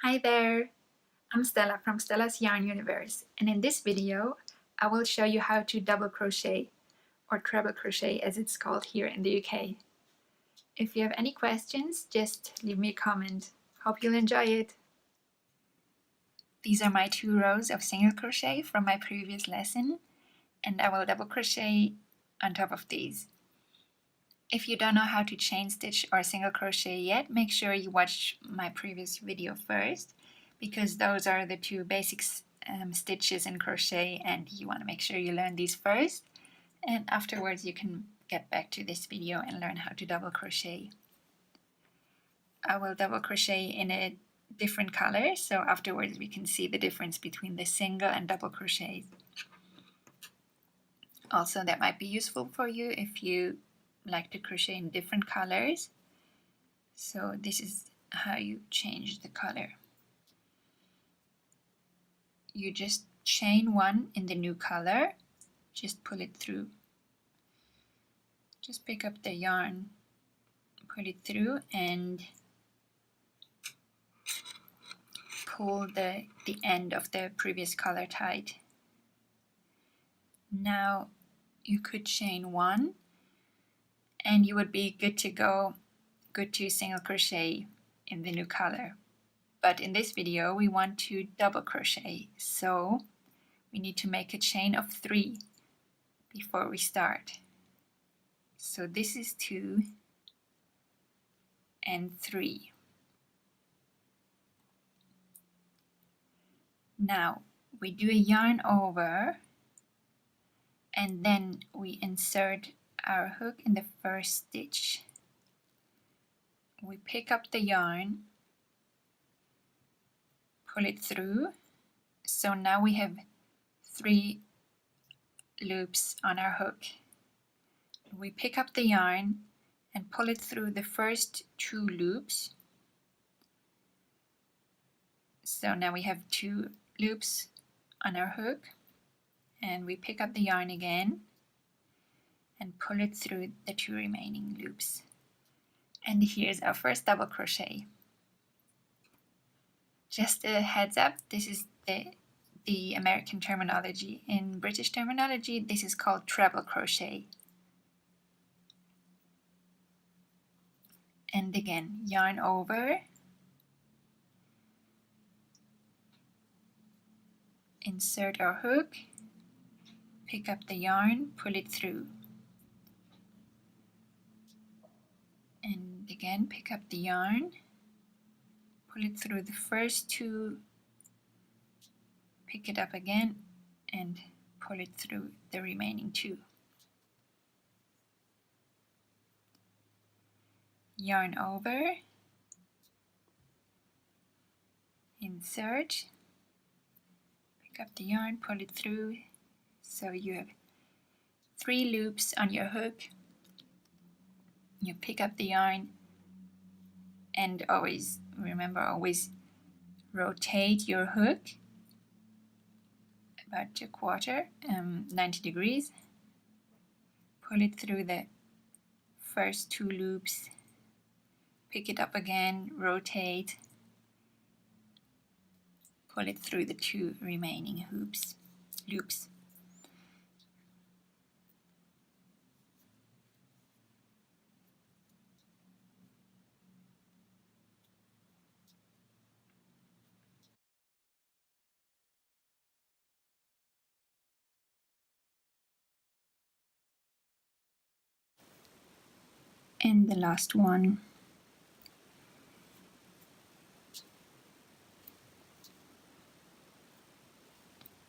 Hi there! I'm Stella from Stella's Yarn Universe, and in this video I will show you how to double crochet, or treble crochet as it's called here in the UK. If you have any questions, just leave me a comment. Hope you'll enjoy it! These are my 2 rows of single crochet from my previous lesson, and I will double crochet on top of these. If you don't know how to chain stitch or single crochet yet, make sure you watch my previous video first, because those are the 2 basic stitches in crochet, and you want to make sure you learn these first, and afterwards you can get back to this video and learn how to double crochet. I will double crochet in a different color, so afterwards we can see the difference between the single and double crochets. Also, that might be useful for you if you like to crochet in different colors. So this is how you change the color. You just chain 1 in the new color, just pull it through. Just pick up the yarn, pull it through, and pull the end of the previous color tight. Now you could chain 1 and you would be good to go, good to single crochet in the new color. But in this video we want to double crochet, so we need to make a chain of 3 before we start. So this is 2 and 3. Now we do a yarn over, and then we insert our hook in the first stitch. We pick up the yarn, pull it through, so now we have 3 loops on our hook. We pick up the yarn and pull it through the first 2 loops. So now we have 2 loops on our hook, and we pick up the yarn again and pull it through the 2 remaining loops. And here's our first double crochet. Just a heads up, this is the American terminology. In British terminology, this is called treble crochet. And again, yarn over, insert our hook, pick up the yarn, pull it through. And again, pick up the yarn, pull it through the first 2, pick it up again, and pull it through the remaining 2. Yarn over, insert, pick up the yarn, pull it through, so you have 3 loops on your hook. You pick up the yarn, and always rotate your hook about a quarter, 90 degrees. Pull it through the first 2 loops, pick it up again, rotate, pull it through the 2 remaining loops. And the last one.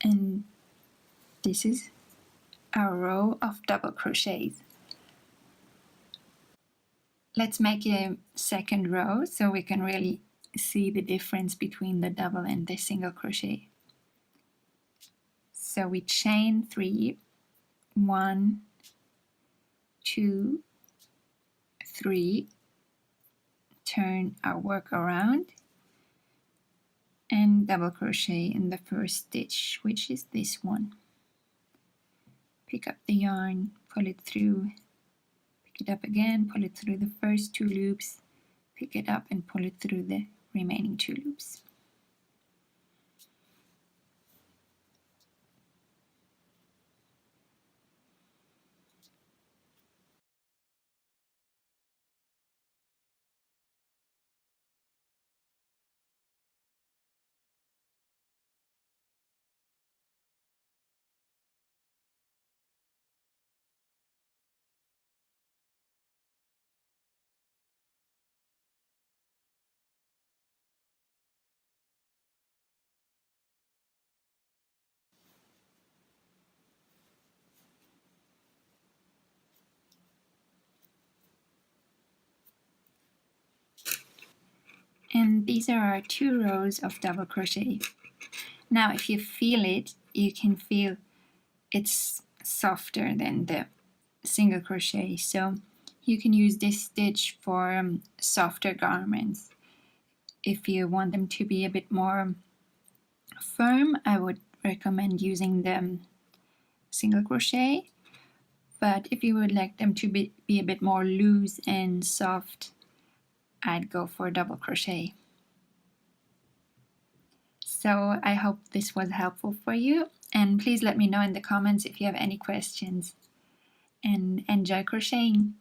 And this is our row of double crochets. Let's make a second row so we can really see the difference between the double and the single crochet. So we chain 3, 1, 2, 3, turn our work around, and double crochet in the first stitch, which is this one. Pick up the yarn, pull it through, pick it up again, pull it through the first 2 loops, pick it up and pull it through the remaining 2 loops. these are our 2 rows of double crochet. Now if you feel it, you can feel it's softer than the single crochet, so you can use this stitch for softer garments. If you want them to be a bit more firm, I would recommend using the single crochet, but if you would like them to be a bit more loose and soft, I'd go for double crochet. So I hope this was helpful for you, and please let me know in the comments if you have any questions, and enjoy crocheting!